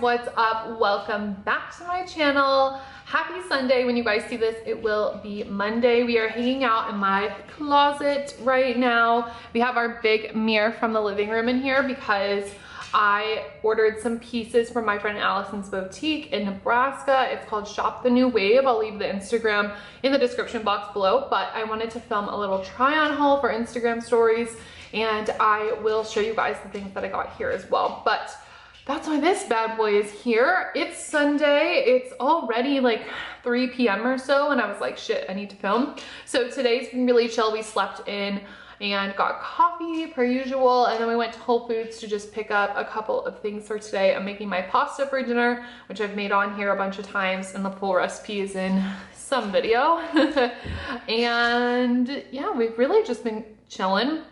what's up? Welcome back to my channel. Happy Sunday. When you guys see this, it will be Monday. We are hanging out in my closet right now. We have our big mirror from the living room in here because I ordered some pieces from my friend Allison's boutique in Nebraska. It's called Shop the New Wave. I'll leave the Instagram in the description box below, but I wanted to film a little try on haul for Instagram stories, and I will show you guys the things that I got here as well. But that's why this bad boy is here. It's Sunday. It's already like 3 p.m. or so, and I was like, shit, I need to film. So today's been really chill. We slept in and got coffee per usual, and then we went to Whole Foods to just pick up a couple of things for today. I'm making my pasta for dinner, which I've made on here a bunch of times, and the full recipe is in some video. And yeah, we've really just been chilling,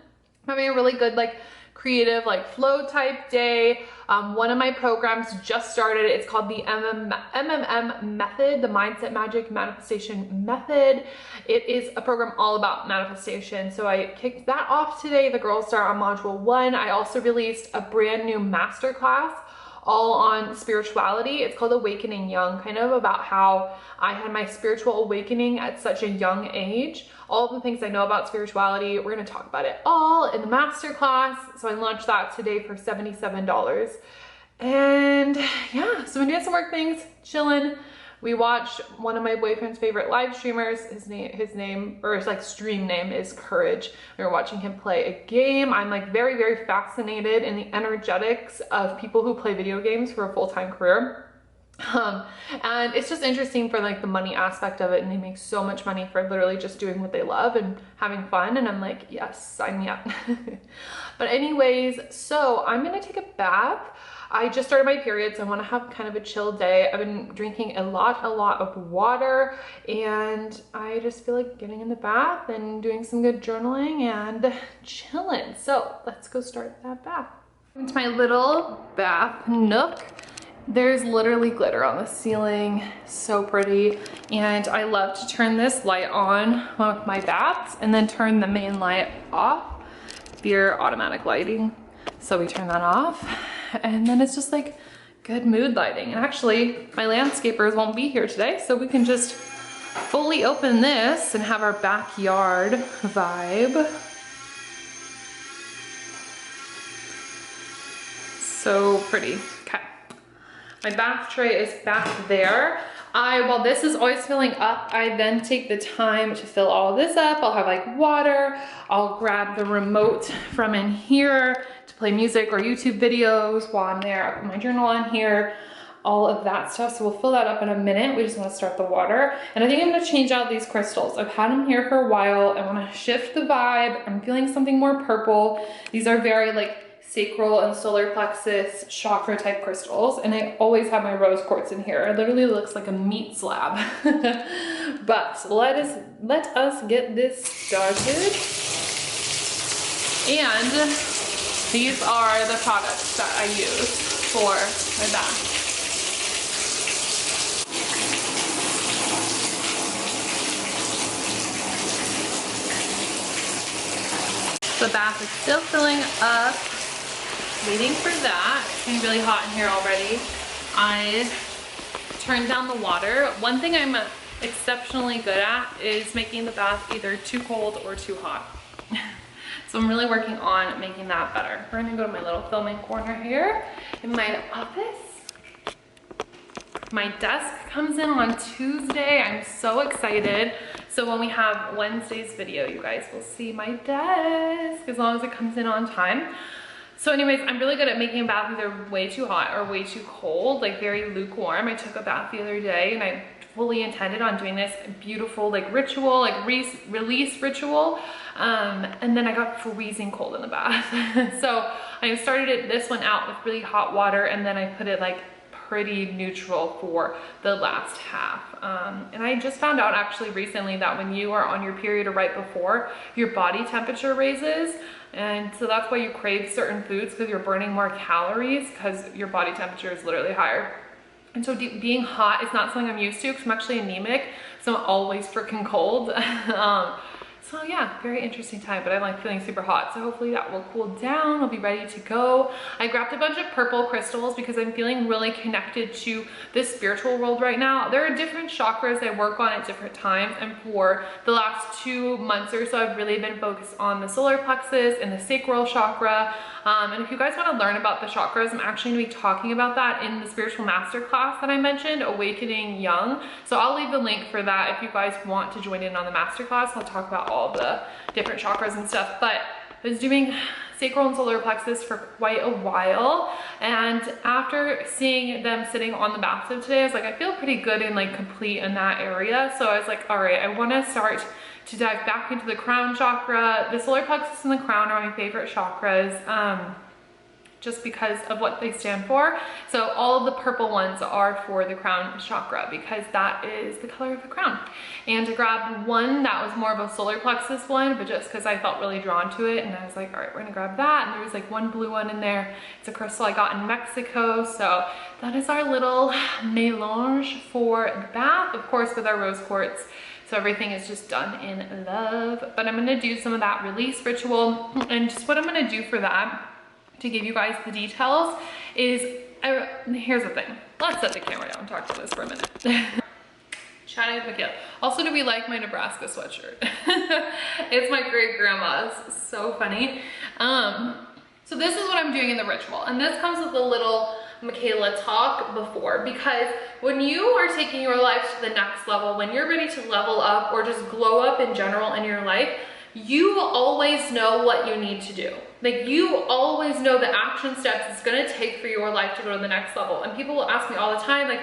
having a really good like creative like flow type day. One of my programs just started. It's called the MMM method, the Mindset Magic Manifestation Method. It is a program all about manifestation. So I kicked that off today. The girls start on module 1. I also released a brand new masterclass all on spirituality. It's called Awakening Young, kind of about how I had my spiritual awakening at such a young age. All of the things I know about spirituality, we're gonna talk about it all in the masterclass. So I launched that today for $77. And yeah, so I'm doing some work things, chilling. We watched one of my boyfriend's favorite live streamers. His name, or his like stream name is Courage. We were watching him play a game. I'm like very, very fascinated in the energetics of people who play video games for a full-time career. And it's just interesting for like the money aspect of it, and they make so much money for literally just doing what they love and having fun, and I'm like, yes, sign me up. But anyways, so I'm gonna take a bath. I just started my period, so I want to have kind of a chill day. I've been drinking a lot of water, and I just feel like getting in the bath and doing some good journaling and chilling. So let's go start that bath. Into my little bath nook. There's literally glitter on the ceiling, so pretty. And I love to turn this light on with my baths and then turn the main light off, via automatic lighting. So we turn that off, and then it's just like good mood lighting. And actually my landscapers won't be here today, so we can just fully open this and have our backyard vibe. So pretty. Okay. My bath tray is back there. While this is always filling up, I then take the time to fill all of this up. I'll have like water. I'll grab the remote from in here to play music or YouTube videos while I'm there. I'll put my journal on here, all of that stuff. So we'll fill that up in a minute. We just want to start the water. And I think I'm going to change out these crystals. I've had them here for a while. I want to shift the vibe. I'm feeling something more purple. These are very like sacral and solar plexus chakra type crystals, and I always have my rose quartz in here. It literally looks like a meat slab. But let us get this started. And these are the products that I use for my bath. The bath is still filling up. Waiting for that. It's getting really hot in here already. I turned down the water. One thing I'm exceptionally good at is making the bath either too cold or too hot. So I'm really working on making that better. We're gonna go to my little filming corner here in my office. My desk comes in on Tuesday. I'm so excited. So when we have Wednesday's video, you guys will see my desk as long as it comes in on time. So anyways, I'm really good at making a bath either way too hot or way too cold, like very lukewarm. I took a bath the other day, and I fully intended on doing this beautiful like ritual, like release ritual. And then I got freezing cold in the bath. So I started this one out with really hot water, and then I put it like pretty neutral for the last half. And I just found out actually recently that when you are on your period or right before, your body temperature raises. And so that's why you crave certain foods, because you're burning more calories because your body temperature is literally higher. And so being hot is not something I'm used to, because I'm actually anemic, so I'm always freaking cold. So yeah, very interesting time, but I'm like feeling super hot. So hopefully that will cool down. I'll be ready to go. I grabbed a bunch of purple crystals because I'm feeling really connected to this spiritual world right now. There are different chakras I work on at different times. And for the last 2 months or so, I've really been focused on the solar plexus and the sacral chakra. And if you guys want to learn about the chakras, I'm actually going to be talking about that in the spiritual masterclass that I mentioned, Awakening Young. So I'll leave the link for that if you guys want to join in on the masterclass. I'll talk about all the different chakras and stuff. But I was doing sacral and solar plexus for quite a while, and after seeing them sitting on the bathtub today, I was like, I feel pretty good and like complete in that area. So I was like, all right, I want to start to dive back into the crown chakra. The solar plexus and the crown are my favorite chakras, just because of what they stand for. So all of the purple ones are for the crown chakra because that is the color of the crown. And I grabbed one that was more of a solar plexus one, but just because I felt really drawn to it, and I was like, all right, we're gonna grab that. And there was like one blue one in there. It's a crystal I got in Mexico. So that is our little melange for the bath, of course, with our rose quartz. So everything is just done in love. But I'm gonna do some of that release ritual, and just what I'm gonna do for that, to give you guys the details, is, here's the thing. Let's set the camera down and talk to this for a minute. Chatting with Mikhail. Also, do we like my Nebraska sweatshirt? It's my great grandma's, so funny. So this is what I'm doing in the ritual, and this comes with a little Michaela talk before, because when you are taking your life to the next level, when you're ready to level up or just glow up in general in your life, you always know what you need to do. Like, you always know the action steps it's gonna take for your life to go to the next level. And people will ask me all the time, like,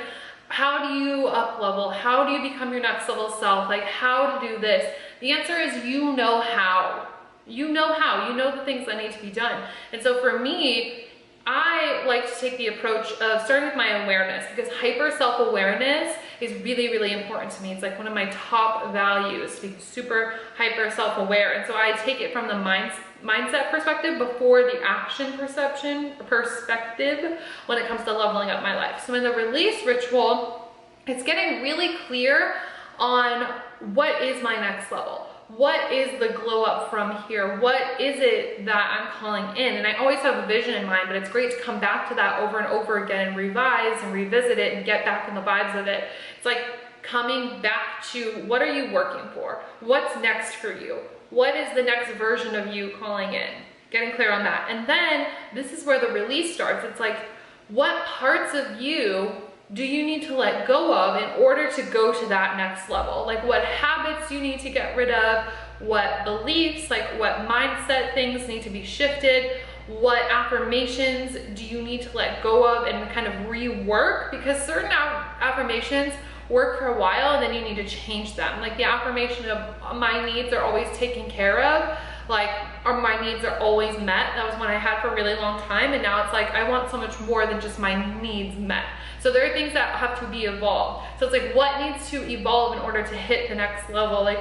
how do you up level? How do you become your next level self? Like, how to do this? The answer is, you know how. You know how. You know the things that need to be done. And so for me, I like to take the approach of starting with my awareness, because hyper self-awareness is really, really important to me. It's like one of my top values, to be super hyper self-aware. And so I take it from the mindset perspective before the action perspective when it comes to leveling up my life. So in the release ritual, it's getting really clear on what is my next level. What is the glow up from here? What is it that I'm calling in? And I always have a vision in mind, but it's great to come back to that over and over again and revise and revisit it and get back in the vibes of it. It's like coming back to, what are you working for? What's next for you? What is the next version of you calling in? Getting clear on that. And then this is where the release starts. It's like, what parts of you do you need to let go of in order to go to that next level? Like, what habits you need to get rid of, what beliefs, like what mindset things need to be shifted, what affirmations do you need to let go of and kind of rework, because certain affirmations work for a while and then you need to change them. Like the affirmation of my needs are always taken care of, like, or my needs are always met. That was one I had for a really long time, and now it's like, I want so much more than just my needs met. So there are things that have to be evolved. So it's like, what needs to evolve in order to hit the next level? Like,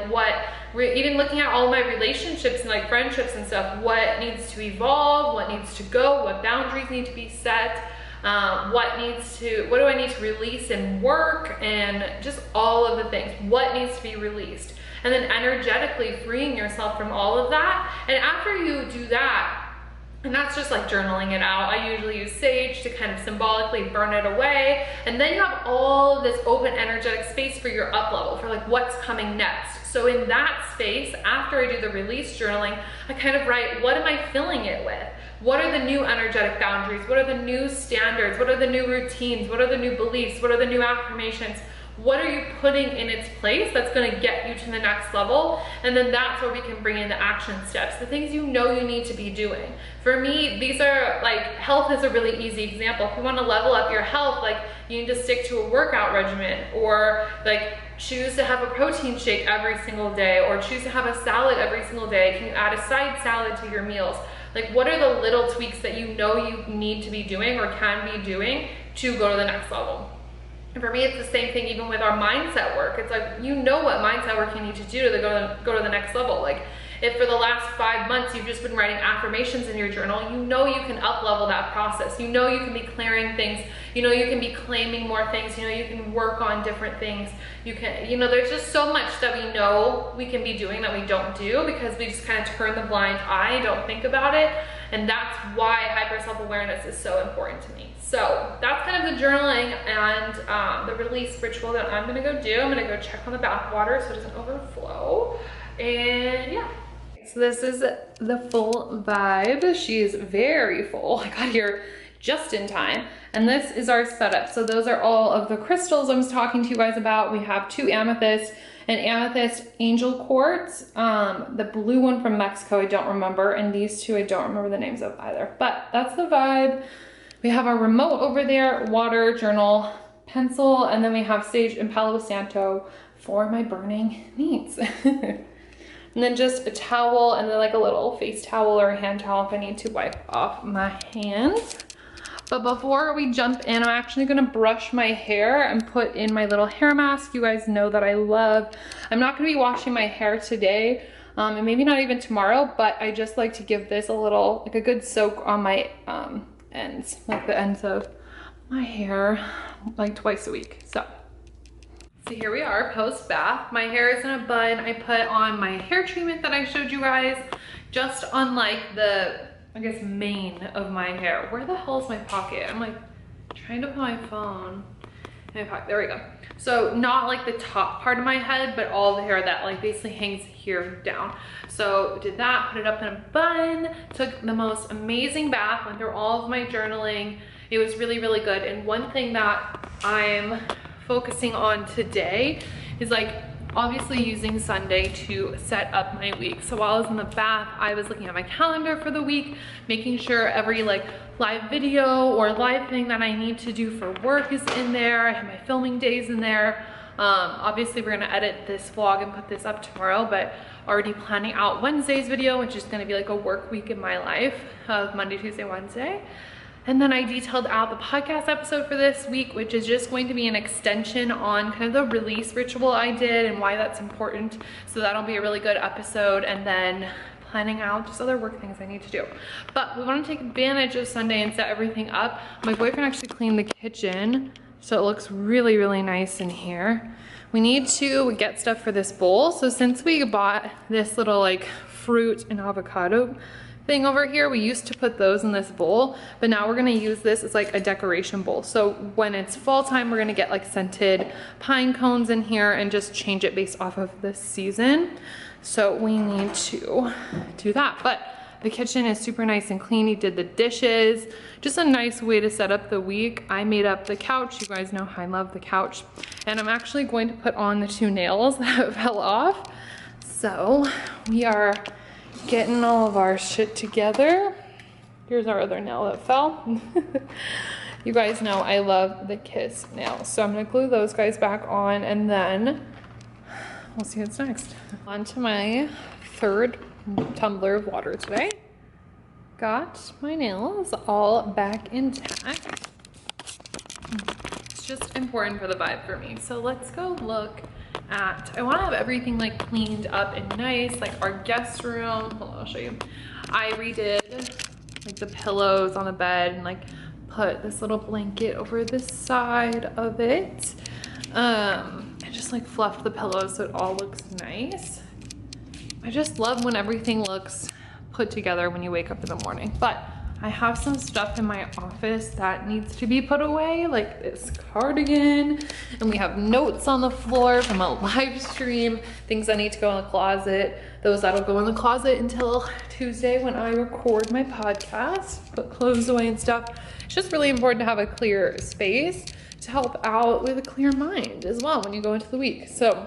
even looking at all my relationships and like friendships and stuff, what needs to evolve, what needs to go, what boundaries need to be set, what do I need to release in work, and just all of the things. What needs to be released? And then energetically freeing yourself from all of that. And after you do that, and that's just like journaling it out. I usually use sage to kind of symbolically burn it away. And then you have all of this open energetic space for your up level, for like what's coming next. So in that space, after I do the release journaling, I kind of write, what am I filling it with? What are the new energetic boundaries? What are the new standards? What are the new routines? What are the new beliefs? What are the new affirmations? What are you putting in its place that's going to get you to the next level? And then that's where we can bring in the action steps, the things you know you need to be doing. For me, these are like, health is a really easy example. If you want to level up your health, like, you need to stick to a workout regimen, or like choose to have a protein shake every single day, or choose to have a salad every single day. Can you add a side salad to your meals? Like, what are the little tweaks that you know you need to be doing or can be doing to go to the next level? And for me, it's the same thing even with our mindset work. It's like, you know what mindset work you need to do to go to the next level. Like, if for the last 5 months you've just been writing affirmations in your journal, you know you can up level that process. You know you can be clearing things. You know you can be claiming more things. You know you can work on different things. You can, you know, there's just so much that we know we can be doing that we don't do because we just kind of turn the blind eye, don't think about it. And that's why hyper self-awareness is so important to me. So that's kind of the journaling and the release ritual that I'm gonna go do. I'm gonna go check on the bath water so it doesn't overflow. And yeah. So this is the full vibe. She's very full. I got here just in time. And this is our setup. So those are all of the crystals I was talking to you guys about. We have 2 amethysts, an amethyst angel quartz, the blue one from Mexico, I don't remember, and these 2 I don't remember the names of either. But that's the vibe. We have our remote over there, water, journal, pencil, and then we have sage and Palo Santo for my burning needs. And then just a towel and then like a little face towel or a hand towel if I need to wipe off my hands. But before we jump in, I'm actually gonna brush my hair and put in my little hair mask. You guys know that I love. I'm not gonna be washing my hair today, and maybe not even tomorrow, but I just like to give this a little, like a good soak on my ends, like the ends of my hair, like twice a week. So here we are post bath. My hair is in a bun. I put on my hair treatment that I showed you guys just on like the, I guess, mane of my hair. Where the hell is my pocket? I'm like trying to put my phone in my pocket. There we go. So not like the top part of my head, but all the hair that like basically hangs here down. So did that, put it up in a bun, took the most amazing bath, went through all of my journaling. It was really, really good. And one thing that I'm focusing on today is like obviously using Sunday to set up my week. So while I was in the bath, I was looking at my calendar for the week, making sure every like live video or live thing that I need to do for work is in there. I have my filming days in there. Obviously we're gonna edit this vlog and put this up tomorrow, but already planning out Wednesday's video, which is gonna be like a work week in my life of Monday, Tuesday, Wednesday. And then I detailed out the podcast episode for this week, which is just going to be an extension on kind of the release ritual I did and why that's important. So that'll be a really good episode. And then planning out just other work things I need to do. But we want to take advantage of Sunday and set everything up. My boyfriend actually cleaned the kitchen, so it looks really, really nice in here. We need to get stuff for this bowl. So since we bought this little like fruit and avocado thing over here, we used to put those in this bowl, but now we're gonna use this as like a decoration bowl. So when it's fall time, we're gonna get like scented pine cones in here and just change it based off of the season. So we need to do that. But the kitchen is super nice and clean. He did the dishes. Just a nice way to set up the week. I made up the couch. You guys know I love the couch. And I'm actually going to put on the 2 nails that fell off. So we are getting all of our shit together. Here's our other nail that fell. You guys know I love the Kiss nails. So I'm gonna glue those guys back on and then we'll see what's next. On to my 3rd tumbler of water today. Got my nails all back intact. It's just important for the vibe for me. So let's go look at, I want to have everything like cleaned up and nice, like our guest room. Hold on, I'll show you. I redid like the pillows on the bed and like put this little blanket over the side of it. And just like fluffed the pillows so it all looks nice. I just love when everything looks put together when you wake up in the morning. But I have some stuff in my office that needs to be put away, like this cardigan, and we have notes on the floor from a live stream, things that need to go in the closet, those that'll go in the closet until Tuesday when I record my podcast, put clothes away and stuff. It's just really important to have a clear space to help out with a clear mind as well when you go into the week. So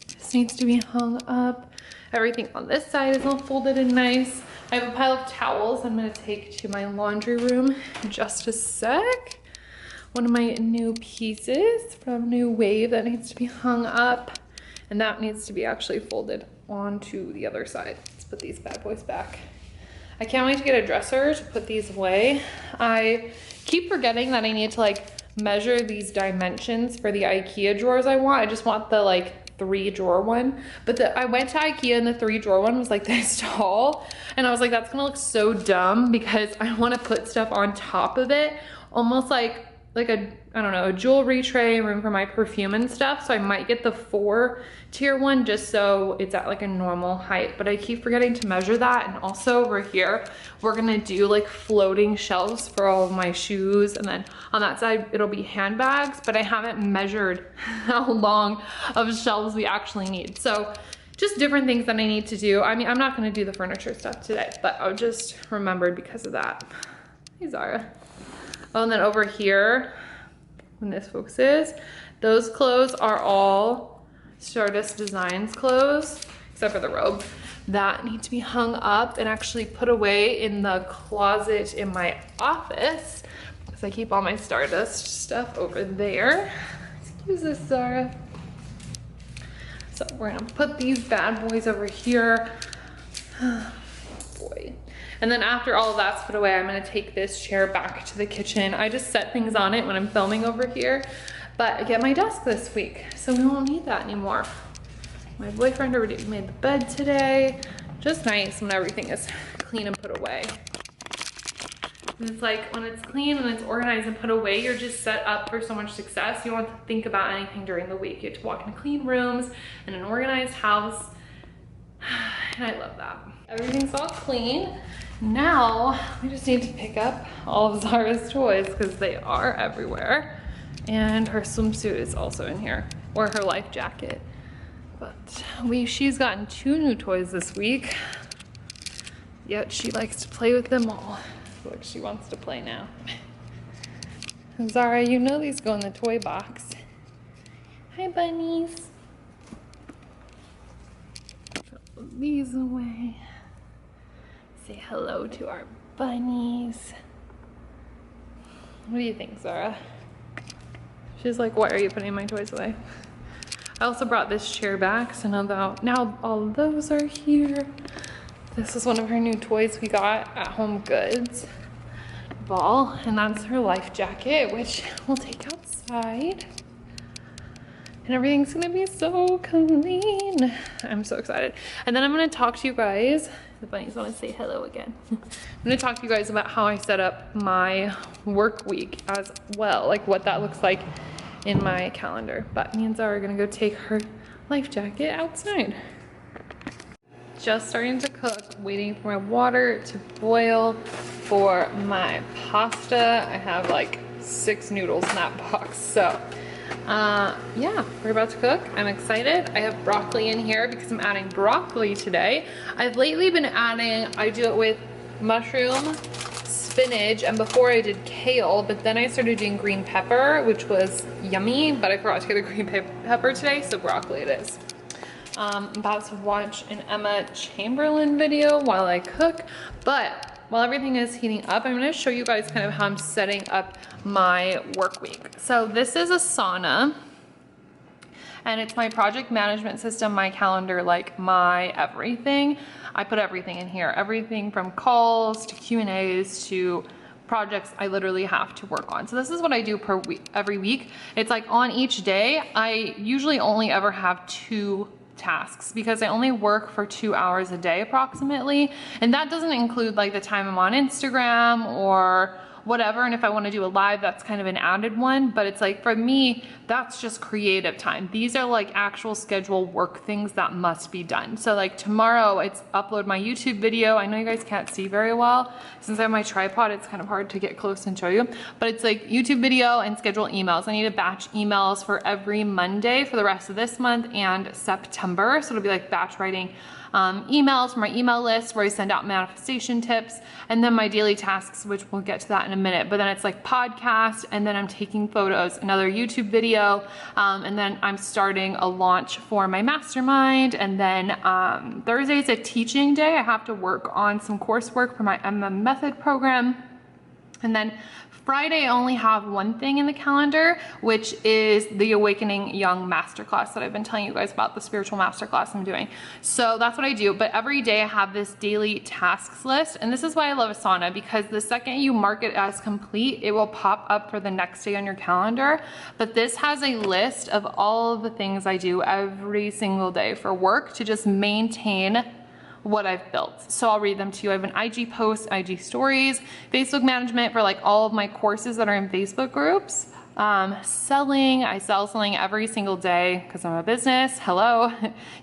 this needs to be hung up. Everything on this side is all folded and nice. I have a pile of towels I'm gonna take to my laundry room in just a sec. One of my new pieces from New Wave that needs to be hung up, and that needs to be actually folded onto the other side. Let's put these bad boys back. I can't wait to get a dresser to put these away. I keep forgetting that I need to like measure these dimensions for the IKEA drawers I want. I just want the like 3-drawer one, but I went to IKEA and the 3-drawer one was like this tall, and I was like, that's gonna look so dumb because I want to put stuff on top of it, almost like a, I don't know, a jewelry tray, room for my perfume and stuff. So I might get the 4-tier one just so it's at like a normal height, but I keep forgetting to measure that. And also over here, we're gonna do like floating shelves for all of my shoes. And then on that side, it'll be handbags, but I haven't measured how long of shelves we actually need. So just different things that I need to do. I mean, I'm not gonna do the furniture stuff today, but I just remembered because of that. Hey, Zara. Oh, and then over here, when this focuses, those clothes are all Stardust Designs clothes, except for the robe, that need to be hung up and actually put away in the closet in my office, because I keep all my Stardust stuff over there. Excuse us, Zara. So we're gonna put these bad boys over here. Boy. And then after all of that's put away, I'm gonna take this chair back to the kitchen. I just set things on it when I'm filming over here, but I get my desk this week, so we won't need that anymore. My boyfriend already made the bed today. Just nice when everything is clean and put away. And it's like when it's clean and it's organized and put away, you're just set up for so much success. You don't have to think about anything during the week. You get to walk in clean rooms and an organized house. And I love that. Everything's all clean. Now we just need to pick up all of Zara's toys because they are everywhere. And her swimsuit is also in here, or her life jacket. But she's gotten 2 new toys this week, yet she likes to play with them all. Look, she wants to play now. Zara, you know these go in the toy box. Hi, bunnies. Put these away. Say hello to our bunnies. What do you think, Zara? She's like, why are you putting my toys away? I also brought this chair back, so now all of those are here. This is one of her new toys we got at Home Goods. Ball, and that's her life jacket, which we'll take outside. And everything's gonna be so clean. I'm so excited. And then I'm gonna talk to you guys. The bunnies wanna say hello again. I'm gonna talk to you guys about how I set up my work week as well, like what that looks like in my calendar. But me and Zara are gonna go take her life jacket outside. Just starting to cook, waiting for my water to boil for my pasta. I have like 6 noodles in that box, so yeah, we're about to cook. I'm excited. I have broccoli in here because I'm adding broccoli today. I've lately been adding, I do it with mushroom, spinach, and before I did kale, but then I started doing green pepper, which was yummy, but I forgot to get a green pepper today, so broccoli it is. I'm about to watch an Emma Chamberlain video while I cook, but while everything is heating up, I'm gonna show you guys kind of how I'm setting up my work week. So this is Asana, and it's my project management system, my calendar, like my everything. I put everything in here, everything from calls to Q&As to projects I literally have to work on. So this is what I do every week. It's like on each day, I usually only ever have 2 tasks because I only work for 2 hours a day approximately, and that doesn't include like the time I'm on Instagram or whatever, and if I want to do a live, that's kind of an added one, but it's like for me, that's just creative time. These are like actual scheduled work things that must be done. So like tomorrow, it's upload my YouTube video. I know you guys can't see very well. Since I have my tripod, it's kind of hard to get close and show you, but it's like YouTube video and schedule emails. I need to batch emails for every Monday for the rest of this month and September. So it'll be like batch writing emails from my email list where I send out manifestation tips, and then my daily tasks, which we'll get to that in a minute, but then it's like podcast, and then I'm taking photos, another YouTube video, and then I'm starting a launch for my mastermind, and then Thursday is a teaching day. I have to work on some coursework for my MM Method program, and then Friday, I only have one thing in the calendar, which is the Awakening Young Masterclass that I've been telling you guys about, the spiritual masterclass I'm doing. So that's what I do. But every day I have this daily tasks list. And this is why I love Asana, because the second you mark it as complete, it will pop up for the next day on your calendar. But this has a list of all of the things I do every single day for work to just maintain what I've built. So I'll read them to you. I have an IG post, IG stories, Facebook management for like all of my courses that are in Facebook groups. Selling, I sell something every single day because I'm a business. Hello.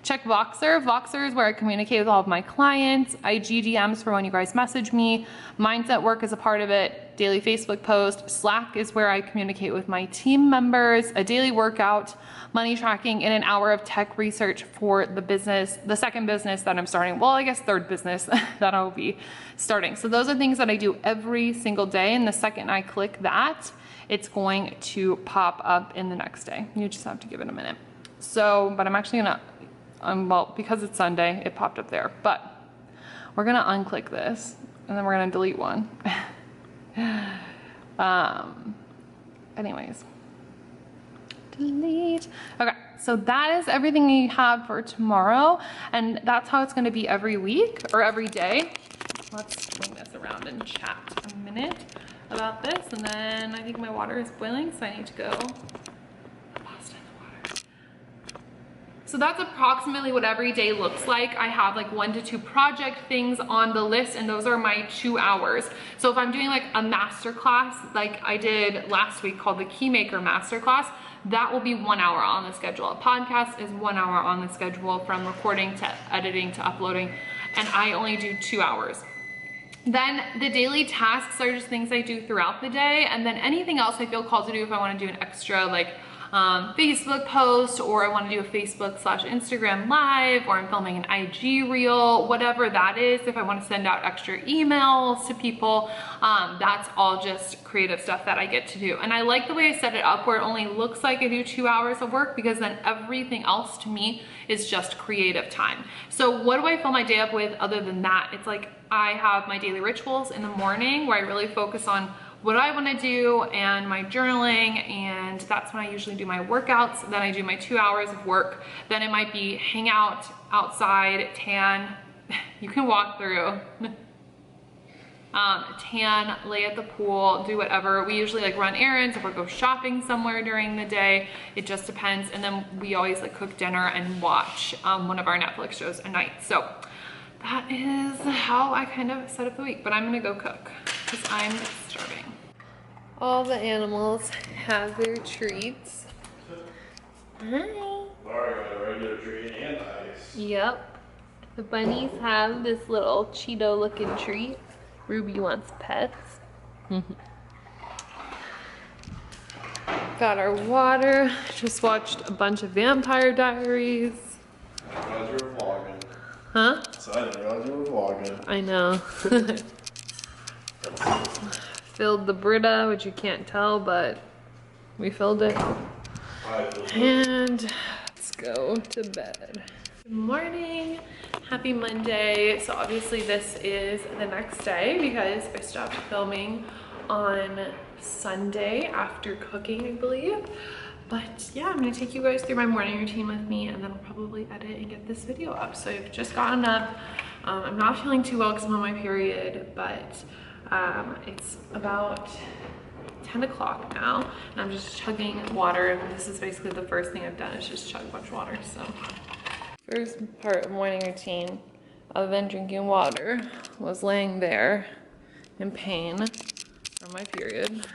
Check Voxer. Voxer is where I communicate with all of my clients. IG DMs for when you guys message me. Mindset work is a part of it. Daily Facebook post. Slack is where I communicate with my team members. A daily workout, money tracking, and an hour of tech research for the business, the second business that I'm starting. Well, I guess third business that I'll be starting. So those are things that I do every single day. And the second I click that, it's going to pop up in the next day. You just have to give it a minute. So, but I'm actually gonna, well, because it's Sunday, it popped up there, but we're gonna unclick this and then we're gonna delete one. Anyways, delete. Okay, so that is everything we have for tomorrow. And that's how it's gonna be every week or every day. Let's swing this around and chat a minute about this, and then I think my water is boiling, so I need to go pasta in the water. So that's approximately what every day looks like. I have like 1 to 2 project things on the list, and those are my 2 hours. So if I'm doing like a master class like I did last week called the Keymaker Masterclass, that will be 1 hour on the schedule. A podcast is 1 hour on the schedule, from recording to editing to uploading, and I only do 2 hours. Then the daily tasks are just things I do throughout the day, and then anything else I feel called to do if I want to do an extra like Facebook post, or I want to do a Facebook/Instagram live, or I'm filming an IG reel, whatever that is. If I want to send out extra emails to people, that's all just creative stuff that I get to do. And I like the way I set it up where it only looks like I do 2 hours of work, because then everything else to me is just creative time. So what do I fill my day up with other than that? It's like I have my daily rituals in the morning where I really focus on what I want to do and my journaling, and that's when I usually do my workouts. Then I do my 2 hours of work. Then it might be hang out outside, tan. You can walk through. Tan, lay at the pool, do whatever. We usually like run errands or go shopping somewhere during the day. It just depends. And then we always like cook dinner and watch one of our Netflix shows at night. So that is how I kind of set up the week, but I'm gonna go cook because I'm starving. All the animals have their treats. Hi. Laura got a regular treat and ice. Yep. The bunnies have this little Cheeto looking treat. Ruby wants pets. Got our water. Just watched a bunch of Vampire Diaries. I didn't realize you were vlogging. Huh? So I didn't realize you were vlogging. I know. Filled the Brita, which you can't tell, but we filled it. And let's go to bed. Good morning. Happy Monday. So obviously this is the next day because I stopped filming on Sunday after cooking, I believe. But yeah, I'm gonna take you guys through my morning routine with me, and then I'll probably edit and get this video up. So I've just gotten up. I'm not feeling too well because I'm on my period, but it's about 10 o'clock now, and I'm just chugging water. And this is basically the first thing I've done, is just chug a bunch of water. So first part of morning routine, other than drinking water, was laying there in pain from my period.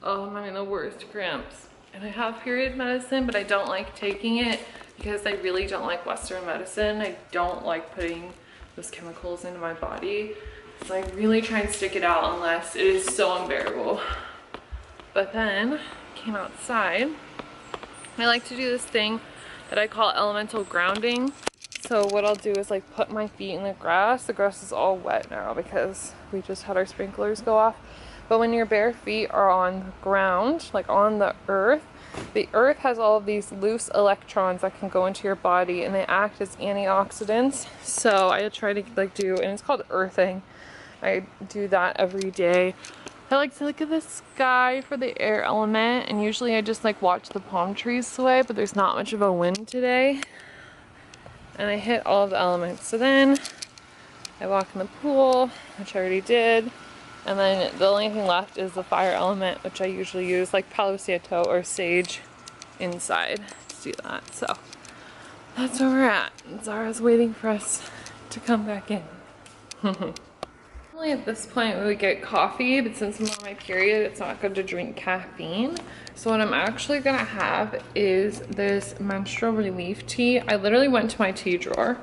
Oh, I'm having the worst cramps. And I have period medicine, but I don't like taking it because I really don't like Western medicine. I don't like putting those chemicals into my body. So I really try and stick it out unless it is so unbearable. But then came outside. I like to do this thing that I call elemental grounding. So what I'll do is like put my feet in the grass. The grass is all wet now because we just had our sprinklers go off. But when your bare feet are on the ground, like on the earth has all of these loose electrons that can go into your body, and they act as antioxidants. So I try to like do, and it's called earthing. I do that every day. I like to look at the sky for the air element, and usually I just like watch the palm trees sway, but there's not much of a wind today. And I hit all of the elements. So then I walk in the pool, which I already did. And then the only thing left is the fire element, which I usually use like Palo Santo or sage inside to do that. So that's where we're at. Zara's waiting for us to come back in. At this point we would get coffee, but since I'm on my period, it's not good to drink caffeine. So what I'm actually gonna have is this menstrual relief tea. I literally went to my tea drawer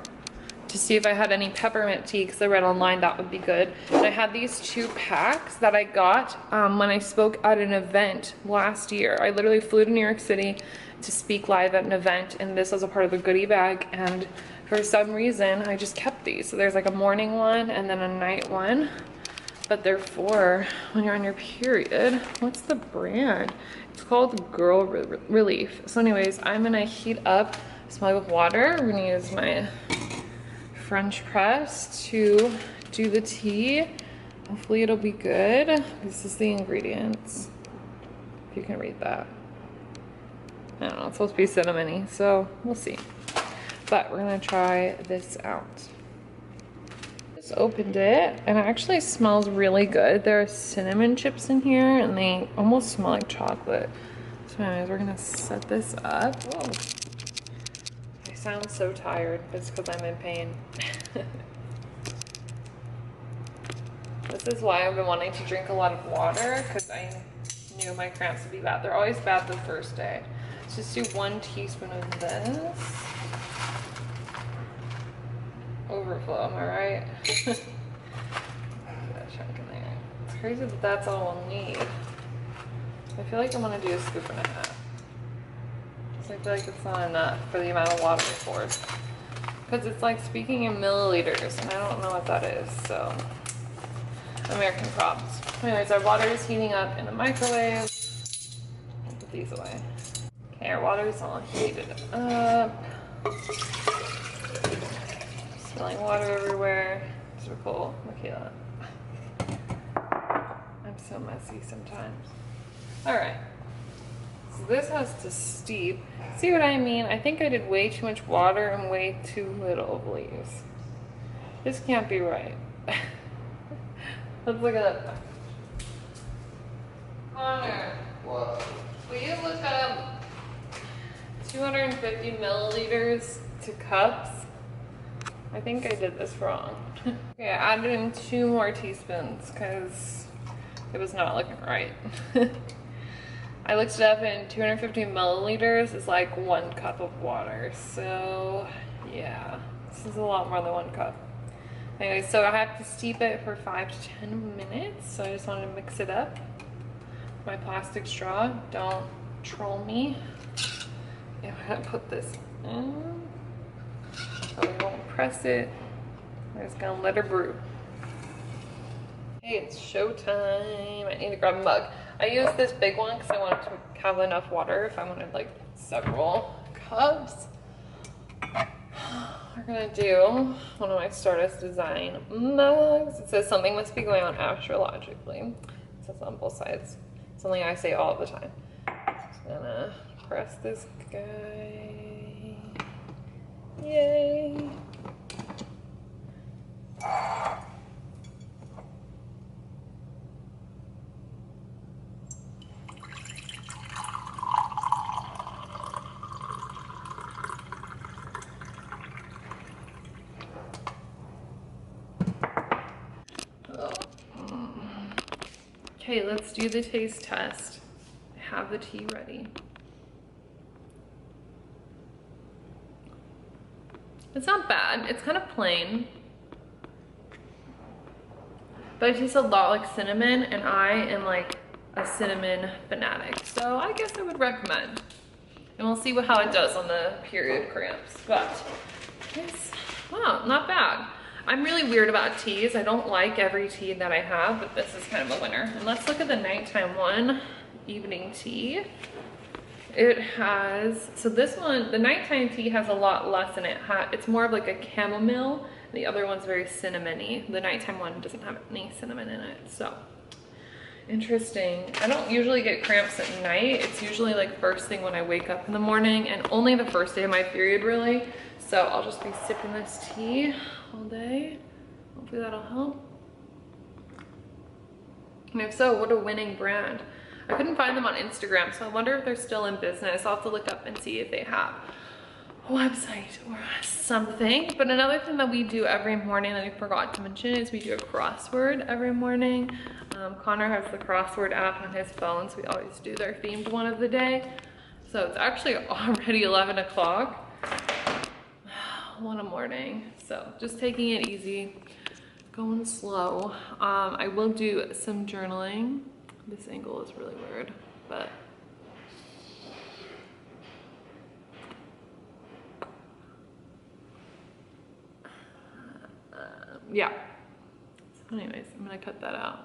to see if I had any peppermint tea because I read online that would be good. And I had these 2 packs that I got when I spoke at an event last year. I literally flew to New York City to speak live at an event, and this was a part of the goodie bag, and for some reason I just kept these. So there's like a morning one and then a night one, but they're for when you're on your period. What's the brand? It's called Girl Relief. So anyways, I'm gonna heat up this mug of water. We're gonna use my French press to do the tea. Hopefully it'll be good. This is the ingredients, if you can read that. I don't know, it's supposed to be cinnamony, so we'll see. But we're gonna try this out. Just opened it, and it actually smells really good. There are cinnamon chips in here, and they almost smell like chocolate. So anyways, we're gonna set this up. Whoa. I sound so tired. It's because I'm in pain. This is why I've been wanting to drink a lot of water, because I knew my cramps would be bad. They're always bad the first day. Let's just do 1 teaspoon of this. Overflow, am I right? That chunk in there. It's crazy that that's all we'll need. I feel like I'm gonna do a scoop and a half. I feel like it's not enough for the amount of water we poured. Because it's like speaking in milliliters, and I don't know what that is, so. American problems. Anyways, our water is heating up in the microwave. I'll put these away. Okay, our water is all heated up. Spilling water everywhere. So cool. Look at that. I'm so messy sometimes. Alright. So this has to steep. See what I mean? I think I did way too much water and way too little of leaves. This can't be right. Let's look at that. Connor. What? Will you look up 250 milliliters to cups? I think I did this wrong. Okay, I added in 2 more teaspoons because it was not looking right. I looked it up, and 250 milliliters is like 1 cup of water. So yeah, this is a lot more than 1 cup. Anyway, so I have to steep it for 5 to 10 minutes. So I just wanted to mix it up. My plastic straw, don't troll me. And I'm gonna put this in. So we won't press it. We're just gonna let her brew. Hey, it's showtime. I need to grab a mug. I used this big one because I wanted to have enough water if I wanted like several cups. We're gonna do one of my Stardust Design mugs. It says something must be going on astrologically. It says on both sides. Something I say all the time. Just gonna press this guy. Yay! Okay, let's do the taste test. I have the tea ready. It's not bad. It's kind of plain, but it tastes a lot like cinnamon, and I am like a cinnamon fanatic. So I guess I would recommend. And we'll see how it does on the period cramps. But it's, wow, not bad. I'm really weird about teas. I don't like every tea that I have, but this is kind of a winner. And let's look at the nighttime one, evening tea. It has, so this one, the nighttime tea has a lot less in it. It's more of like a chamomile. The other one's very cinnamony. The nighttime one doesn't have any cinnamon in it. So Interesting. I don't usually get cramps at night. It's usually like first thing when I wake up in the morning, and only the first day of my period really. So I'll just be sipping this tea all day. Hopefully that'll help. And if so, what a winning brand. I couldn't find them on Instagram, so I wonder if they're still in business. I'll have to look up and see if they have a website or something. But another thing that we do every morning that I forgot to mention is we do a crossword every morning. Connor has the crossword app on his phone, so we always do their themed one of the day. So it's actually already 11 o'clock. What a morning. So just taking it easy, going slow. I will do some journaling. This angle is really weird, but yeah. So anyways, I'm gonna cut that out.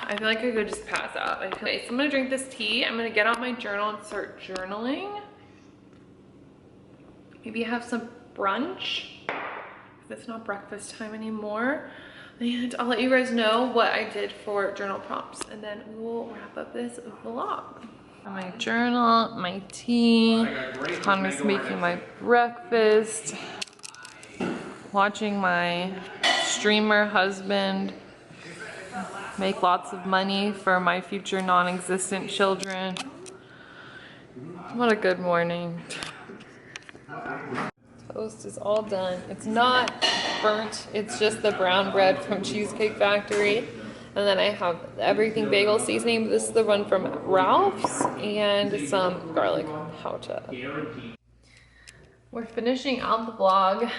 I feel like I could just pass out. Okay, so I'm gonna drink this tea. I'm gonna get out my journal and start journaling. Maybe have some brunch, because it's not breakfast time anymore. And I'll let you guys know what I did for journal prompts, and then we will wrap up this vlog. My journal, my tea, Connor's making my breakfast, watching my streamer husband make lots of money for my future non-existent children. What a good morning. Toast is all done. It's not burnt, it's just the brown bread from Cheesecake Factory. And then I have everything bagel seasoning. This is the one from Ralph's, and some garlic powder. We're finishing out the vlog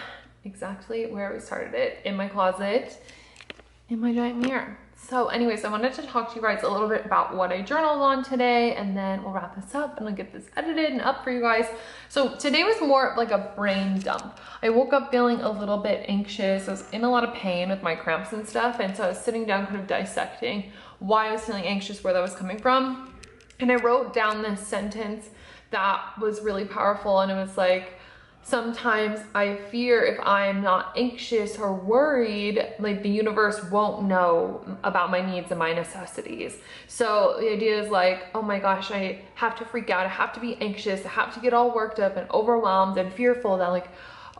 exactly where we started it, in my closet, in my giant mirror. So anyways, I wanted to talk to you guys a little bit about what I journaled on today, and then we'll wrap this up and I'll get this edited and up for you guys. So today was more like a brain dump. I woke up feeling a little bit anxious. I was in a lot of pain with my cramps and stuff, and so I was sitting down kind of dissecting why I was feeling anxious, where that was coming from. And I wrote down this sentence that was really powerful, and it was like, sometimes I fear if I'm not anxious or worried, like the universe won't know about my needs and my necessities. So the idea is like, oh my gosh, I have to freak out. I have to be anxious. I have to get all worked up and overwhelmed and fearful that like,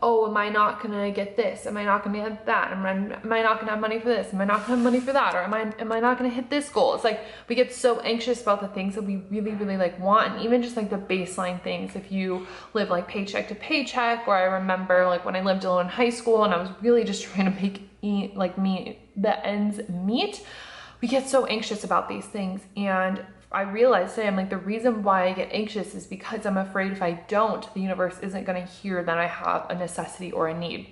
oh, am I not gonna get this? Am I not gonna get that? Am I not gonna have money for this? Am I not gonna have money for that? Or am I not gonna hit this goal? It's like we get so anxious about the things that we really, really like want, and even just like the baseline things. If you live like paycheck to paycheck, or I remember like when I lived alone in high school and I was really just trying to make the ends meet, we get so anxious about these things. And I realized today, I'm like, the reason why I get anxious is because I'm afraid if I don't, the universe isn't gonna hear that I have a necessity or a need.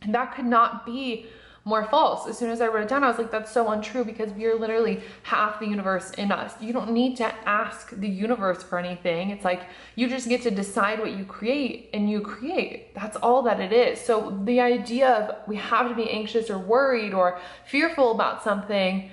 And that could not be more false. As soon as I wrote it down, I was like, that's so untrue, because we are literally half the universe in us. You don't need to ask the universe for anything. It's like, you just get to decide what you create, and you create. That's all that it is. So the idea of we have to be anxious or worried or fearful about something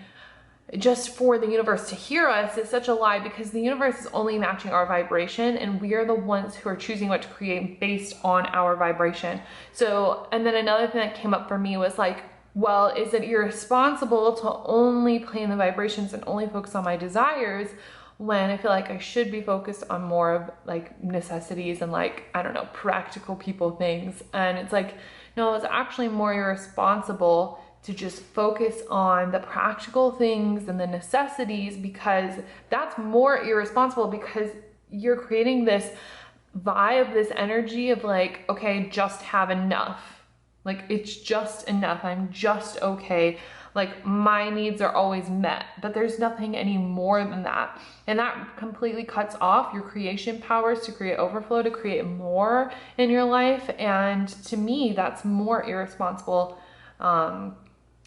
just for the universe to hear us is such a lie, because the universe is only matching our vibration, and we are the ones who are choosing what to create based on our vibration. So, and then another thing that came up for me was like, well, is it irresponsible to only play in the vibrations and only focus on my desires, when I feel like I should be focused on more of like necessities and like, I don't know, practical people things? And it's like, no, it's actually more irresponsible to just focus on the practical things and the necessities, because that's more irresponsible, because you're creating this vibe, this energy of like, okay, just have enough. Like, it's just enough. I'm just okay. Like, my needs are always met, but there's nothing any more than that. And that completely cuts off your creation powers to create overflow, to create more in your life. And to me, that's more irresponsible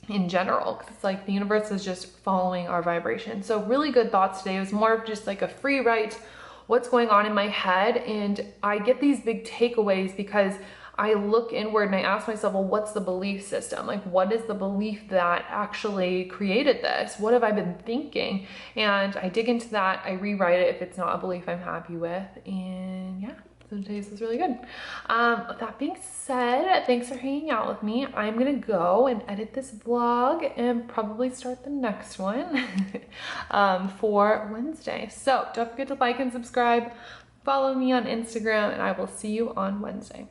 in general, because it's like the universe is just following our vibration. So really good thoughts today. It was more of just like a free write, what's going on in my head. And I get these big takeaways because I look inward and I ask myself, well, what's the belief system? Like, what is the belief that actually created this? What have I been thinking? And I dig into that, I rewrite it if it's not a belief I'm happy with. And yeah, So today's was really good. With that being said, thanks for hanging out with me. I'm gonna go and edit this vlog and probably start the next one for Wednesday. So don't forget to like and subscribe, follow me on Instagram, and I will see you on Wednesday.